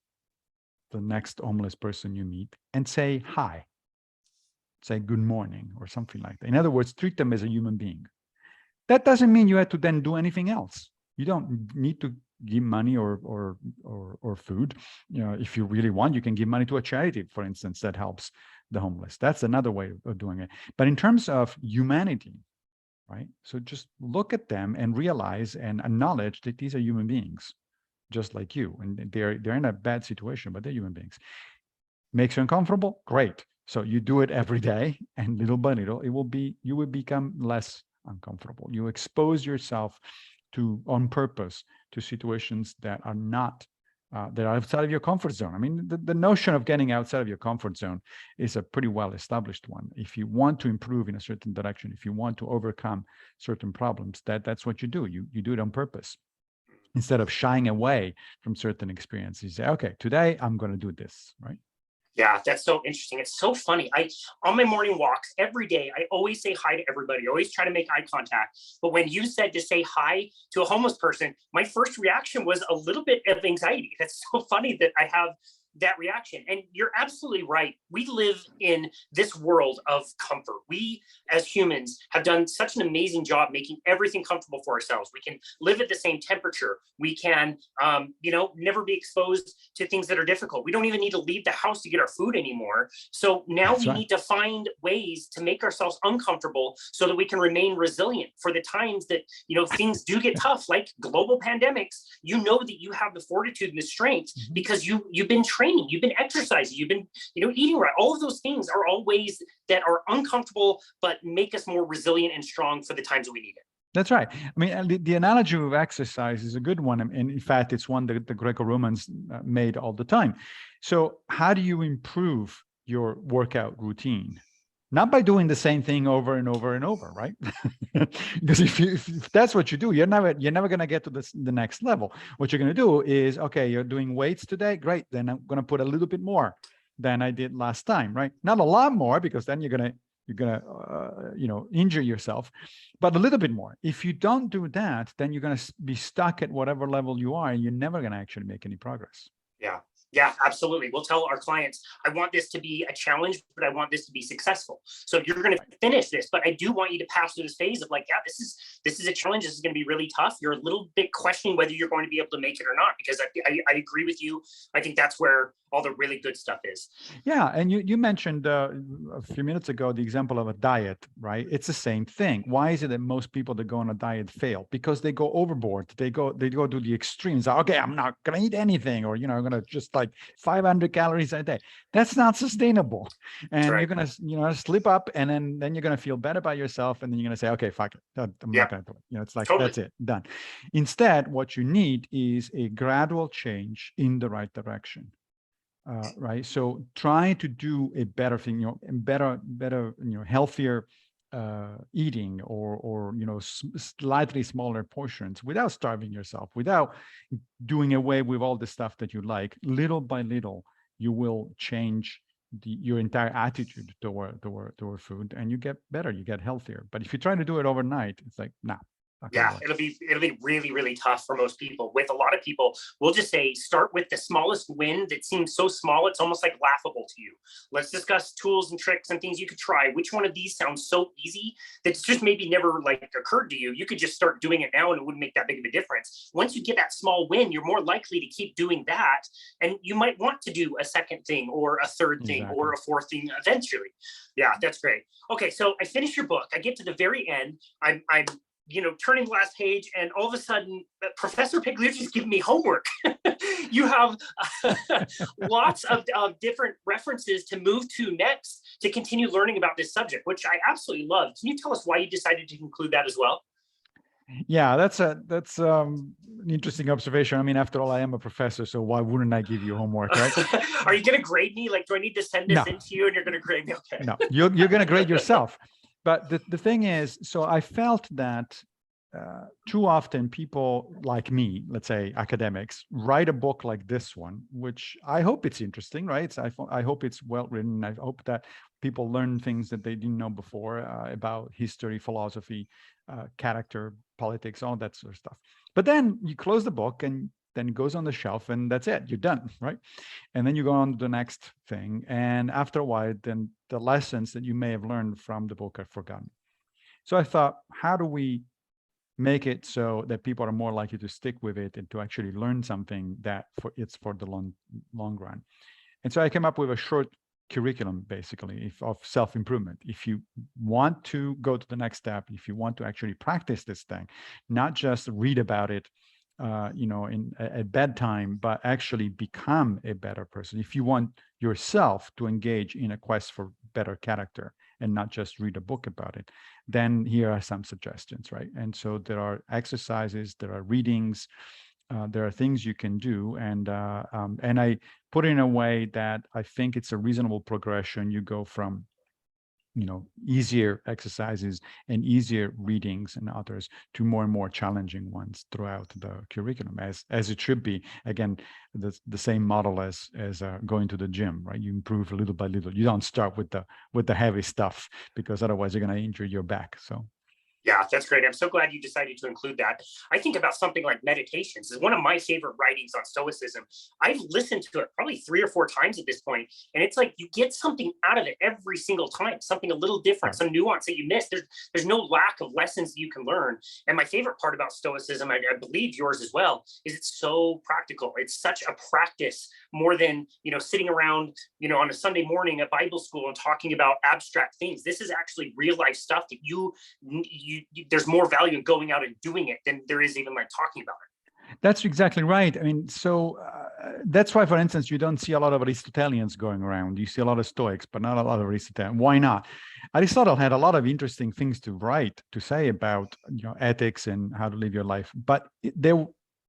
the next homeless person you meet and say hi, say good morning or something like that. In other words, treat them as a human being. That doesn't mean you have to then do anything else. You don't need to give money or food. If you really want, you can give money to a charity, for instance, that helps the homeless. That's another way of doing it. But in terms of humanity, right? So just look at them and realize and acknowledge that these are human beings, just like you, and they're in a bad situation, but they're human beings. Makes you uncomfortable? Great. So you do it every day, and little by little, you will become less uncomfortable. You expose yourself on purpose to situations that are not that are outside of your comfort zone. I mean, the notion of getting outside of your comfort zone is a pretty well-established one. If you want to improve in a certain direction, if you want to overcome certain problems, that's what you do. You do it on purpose. instead of shying away from certain experiences. You say, okay, today I'm going to do this, right? Yeah, that's so interesting. It's so funny. On my morning walks every day, I always say hi to everybody. I always try to make eye contact. But when you said to say hi to a homeless person, my first reaction was a little bit of anxiety. That's so funny that I have that reaction. And you're absolutely right. We live in this world of comfort. We, as humans, have done such an amazing job making everything comfortable for ourselves. We can live at the same temperature. We can, never be exposed to things that are difficult. We don't even need to leave the house to get our food anymore. So now we need to find ways to make ourselves uncomfortable so that we can remain resilient for the times that, things do get tough, like global pandemics. You know that you have the fortitude and the strength because you've been training, you've been exercising, you've been, eating right. All of those things are all ways that are uncomfortable, but make us more resilient and strong for the times that we need it. That's right. I mean, the analogy of exercise is a good one. And in fact, it's one that the Greco-Romans made all the time. So how do you improve your workout routine? Not by doing the same thing over and over and over, right? Because if that's what you do, you're never going to get to the next level. What you're going to do is, okay, you're doing weights today, great. Then I'm going to put a little bit more than I did last time, right? Not a lot more, because then you're gonna injure yourself, but a little bit more. If you don't do that, then you're gonna be stuck at whatever level you are, and you're never gonna actually make any progress. Yeah, absolutely. We'll tell our clients, I want this to be a challenge, but I want this to be successful. So you're going to finish this, but I do want you to pass through this phase of like, yeah, this is a challenge. This is going to be really tough. You're a little bit questioning whether you're going to be able to make it or not, because I agree with you. I think that's where all the really good stuff is. Yeah, and you mentioned a few minutes ago the example of a diet, right? It's the same thing. Why is it that most people that go on a diet fail? Because they go overboard. They go to the extremes. Okay, I'm not going to eat anything, or I'm going to just like 500 calories a day. That's not sustainable. And you're going to slip up, and then you're going to feel bad about yourself, and then you're going to say, okay, fuck it, I'm not going to do it. It's like, that's it, done. Instead, what you need is a gradual change in the right direction. Right. So trying to do a better thing, better, healthier eating, or slightly smaller portions, without starving yourself, without doing away with all the stuff that you like. Little by little, you will change your entire attitude toward food, and you get better, you get healthier. But if you try to do it overnight, it's like, nah. Yeah, it'll be really, really tough for most people. With a lot of people, we'll just say, start with the smallest win that seems so small, it's almost like laughable to you. Let's discuss tools and tricks and things you could try. Which one of these sounds so easy that's just maybe never occurred to you? You could just start doing it now and it wouldn't make that big of a difference. Once you get that small win, you're more likely to keep doing that. And you might want to do a second thing or a third thing or a fourth thing eventually. Yeah, that's great. Okay, so I finish your book. I get to the very end. I'm turning the last page, and all of a sudden, Professor Pigliucci is giving me homework. You have lots of different references to move to next to continue learning about this subject, which I absolutely love. Can you tell us why you decided to include that as well? Yeah, that's an interesting observation. I mean, after all, I am a professor, so why wouldn't I give you homework, right? Are you going to grade me? Like, do I need to send this into you and you're going to grade me? Okay. No, you're going to grade yourself. But the thing is, so I felt that too often people like me, let's say academics, write a book like this one, which I hope it's interesting, right? I hope it's well written. I hope that people learn things that they didn't know before about history, philosophy, character, politics, all that sort of stuff. But then you close the book, and then it goes on the shelf, and that's it. You're done, right? And then you go on to the next thing. And after a while, then the lessons that you may have learned from the book are forgotten. So I thought, how do we make it so that people are more likely to stick with it and to actually learn something that it's for the long run? And so I came up with a short curriculum, basically, of self-improvement. If you want to go to the next step, if you want to actually practice this thing, not just read about it at bedtime, but actually become a better person. If you want yourself to engage in a quest for better character and not just read a book about it, then here are some suggestions, right? And so there are exercises, there are readings, there are things you can do, and I put it in a way that I think it's a reasonable progression. You go from easier exercises and easier readings and others to more and more challenging ones throughout the curriculum, as it should be. Again, the same model as going to the gym, right? You improve little by little. You don't start with the heavy stuff, because otherwise you're going to injure your back. So yeah, that's great. I'm so glad you decided to include that. I think about something like meditations. It's one of my favorite writings on Stoicism. I've listened to it probably 3 or 4 times at this point, and it's like you get something out of it every single time, something a little different, some nuance that you miss. There's no lack of lessons that you can learn. And my favorite part about Stoicism, I believe yours as well, is it's so practical. It's such a practice, more than sitting around on a Sunday morning at Bible school and talking about abstract things. This is actually real life stuff that there's more value in going out and doing it than there is even like talking about it. That's exactly right. I mean, so that's why, for instance, you don't see a lot of Aristotelians going around. You see a lot of Stoics, but not a lot of Aristotelians. Why not? Aristotle had a lot of interesting things to say about ethics and how to live your life, but the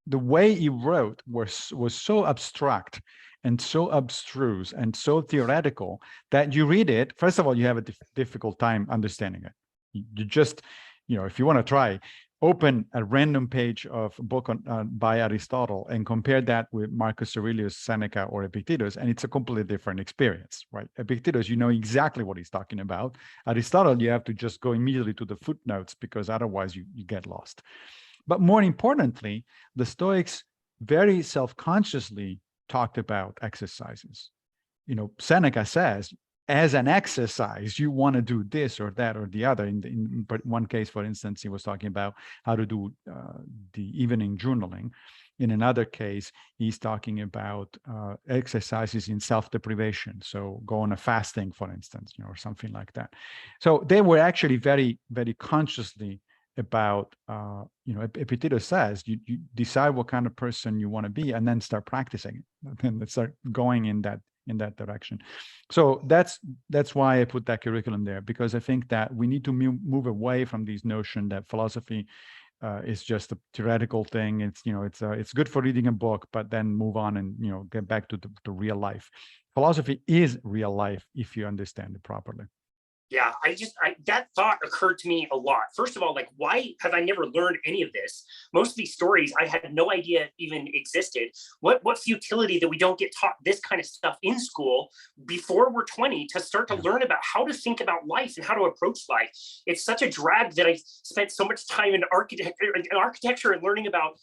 way he wrote was so abstract and so abstruse and so theoretical that you read it. First of all, you have a difficult time understanding it. You just if you want to try, open a random page of a book by Aristotle and compare that with Marcus Aurelius, Seneca, or Epictetus, and it's a completely different experience, right? Epictetus, you know exactly what he's talking about. Aristotle, you have to just go immediately to the footnotes, because otherwise you get lost. But more importantly, the Stoics very self-consciously talked about exercises. Seneca says, as an exercise, you want to do this or that or the other. In one case, for instance, he was talking about how to do the evening journaling. In another case, he's talking about exercises in self-deprivation. So go on a fasting, for instance, or something like that. So they were actually very, very consciously about, Epictetus says, you decide what kind of person you want to be and then start practicing it and start going in that direction. So that's why I put that curriculum there, because I think that we need to move away from this notion that philosophy is just a theoretical thing. It's good for reading a book, but then move on and get back to real life. Philosophy is real life if you understand it properly. Yeah, that thought occurred to me a lot. First of all, like, why have I never learned any of this? Most of these stories I had no idea even existed. What futility that we don't get taught this kind of stuff in school before we're 20 to start to learn about how to think about life and how to approach life. It's such a drag that I spent so much time in architecture and learning about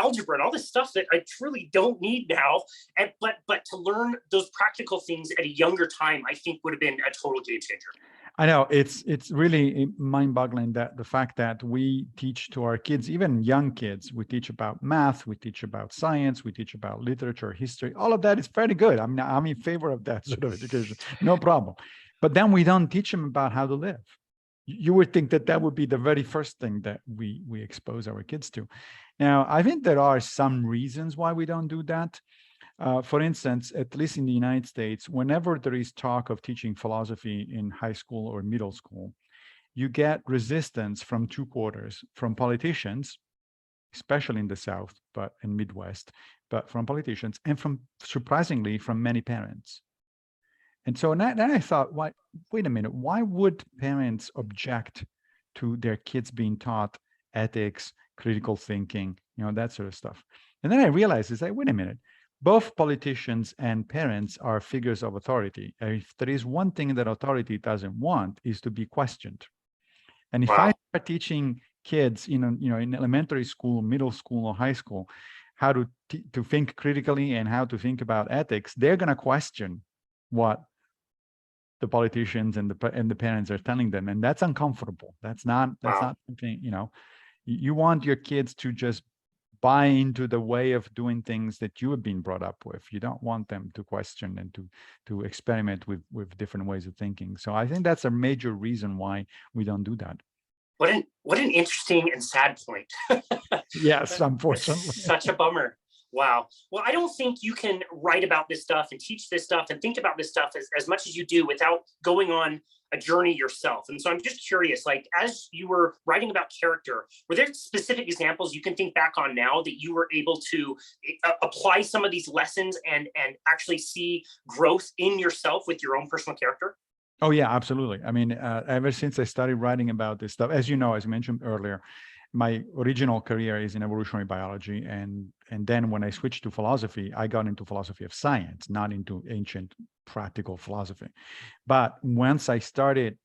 algebra and all this stuff that I truly don't need now. But to learn those practical things at a younger time, I think would have been a total game changer. I know it's really mind-boggling that the fact that we teach to our kids, even young kids, we teach about math, we teach about science, we teach about literature, history. All of that is very good. I'm in favor of that sort of education, no problem. But then we don't teach them about how to live. You would think that would be the very first thing that we expose our kids to. Now, I think there are some reasons why we don't do that. For instance, at least in the United States, whenever there is talk of teaching philosophy in high school or middle school, you get resistance from 2 quarters, from politicians, especially in the South, but in Midwest, but from politicians, and surprisingly, from many parents. And so then I thought, wait a minute, why would parents object to their kids being taught ethics, critical thinking, that sort of stuff? And then I realized, wait a minute, both politicians and parents are figures of authority. If there is one thing that authority doesn't want, is to be questioned. And if I start teaching kids in elementary school, middle school, or high school, how to think critically and how to think about ethics, they're going to question what the politicians and the parents are telling them, and that's uncomfortable. That's not something. You want your kids to just buy into the way of doing things that you have been brought up with. You don't want them to question and to experiment with different ways of thinking. So I think that's a major reason why we don't do that. What an interesting and sad point. Yes, unfortunately. Such a bummer. Wow. Well, I don't think you can write about this stuff and teach this stuff and think about this stuff as much as you do without going on a journey yourself. And so I'm just curious, like, as you were writing about character, were there specific examples you can think back on now that you were able to apply some of these lessons and actually see growth in yourself with your own personal character? Oh yeah, absolutely. I mean, ever since I started writing about this stuff, as you know, as mentioned earlier, my original career is in evolutionary biology, and then when I switched to philosophy, I got into philosophy of science, not into ancient practical philosophy. But once I started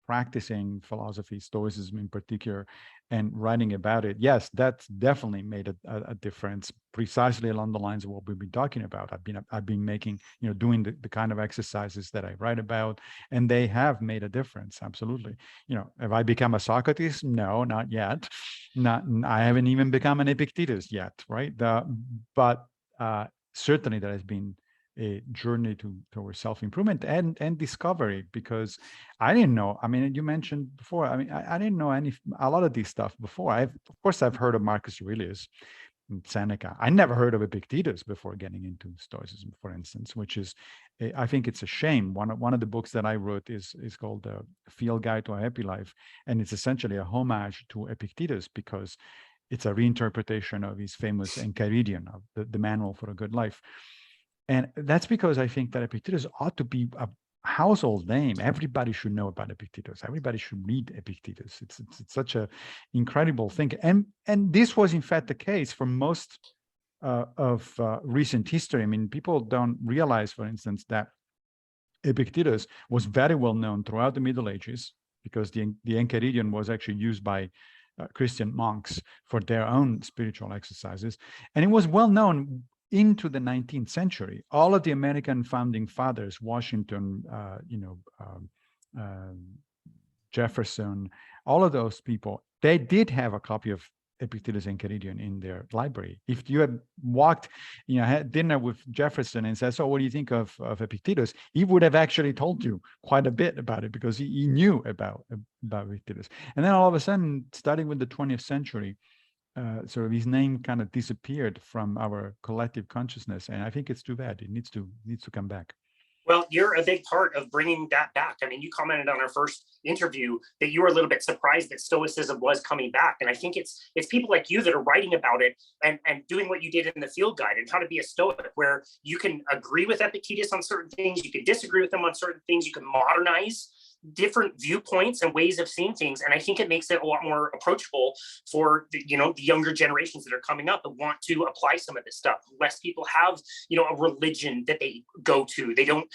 practicing philosophy, Stoicism in particular, and writing about it, yes, that's definitely made a difference, precisely along the lines of what we've been talking about. I've been making, doing the kind of exercises that I write about, and they have made a difference. Absolutely. Have I become a Socrates? No, not yet. I haven't even become an Epictetus yet, right? But certainly there has been a journey towards self-improvement and discovery, because I didn't know. I mean, you mentioned before, I mean, I didn't know a lot of these stuff before. Of course, I've heard of Marcus Aurelius and Seneca. I never heard of Epictetus before getting into Stoicism, for instance, which is, I think it's a shame. One of the books that I wrote is called The Field Guide to a Happy Life. And it's essentially a homage to Epictetus, because it's a reinterpretation of his famous Enchiridion, of the Manual for a Good Life. And that's because I think that Epictetus ought to be a household name. Everybody should know about Epictetus. Everybody should read Epictetus. It's such an incredible thing. And this was in fact the case for most of recent history. I mean, people don't realize, for instance, that Epictetus was very well known throughout the Middle Ages, because the Enchiridion was actually used by Christian monks for their own spiritual exercises. And it was well known into the 19th century. All of the American founding fathers, Washington, Jefferson, all of those people, they did have a copy of Epictetus Enchiridion in their library. If you had walked, had dinner with Jefferson and said, "So what do you think of Epictetus?" He would have actually told you quite a bit about it, because he knew about Epictetus. And then all of a sudden, starting with the 20th century, sort of his name kind of disappeared from our collective consciousness, and I think it's too bad. It needs to come back. Well, you're a big part of bringing that back. I mean, you commented on our first interview that you were a little bit surprised that Stoicism was coming back, and I think it's people like you that are writing about it and doing what you did in the field guide and how to be a Stoic, where you can agree with Epictetus on certain things, you can disagree with them on certain things, you can modernize different viewpoints and ways of seeing things, and I think it makes it a lot more approachable for the younger generations that are coming up and want to apply some of this stuff. Less people have a religion that they go to. They don't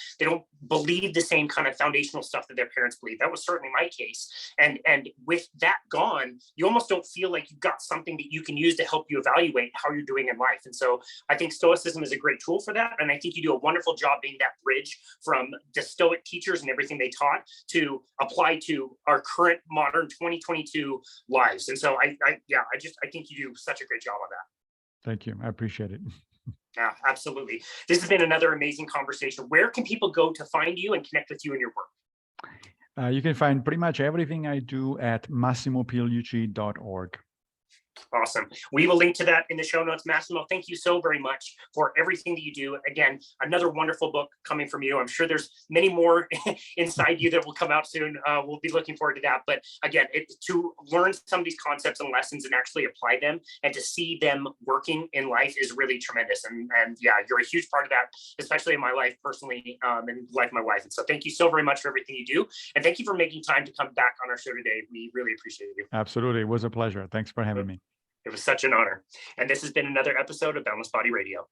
believe the same kind of foundational stuff that their parents believe. That was certainly my case, and with that gone, you almost don't feel like you've got something that you can use to help you evaluate how you're doing in life. And so I think Stoicism is a great tool for that, and I think you do a wonderful job being that bridge from the Stoic teachers and everything they taught to apply to our current modern 2022 lives. And so I think you do such a great job on that. Thank you. I appreciate it. Yeah, absolutely. This has been another amazing conversation. Where can people go to find you and connect with you and your work? You can find pretty much everything I do at massimopigliucci.org. Awesome. We will link to that in the show notes. Massimo, thank you so very much for everything that you do. Again, another wonderful book coming from you. I'm sure there's many more inside you that will come out soon. We'll be looking forward to that. But again, to learn some of these concepts and lessons and actually apply them and to see them working in life is really tremendous. And yeah, you're a huge part of that, especially in my life personally, and life of my wife. And so thank you so very much for everything you do. And thank you for making time to come back on our show today. We really appreciate you. Absolutely. It was a pleasure. Thanks for having me. It was such an honor. And this has been another episode of Boundless Body Radio.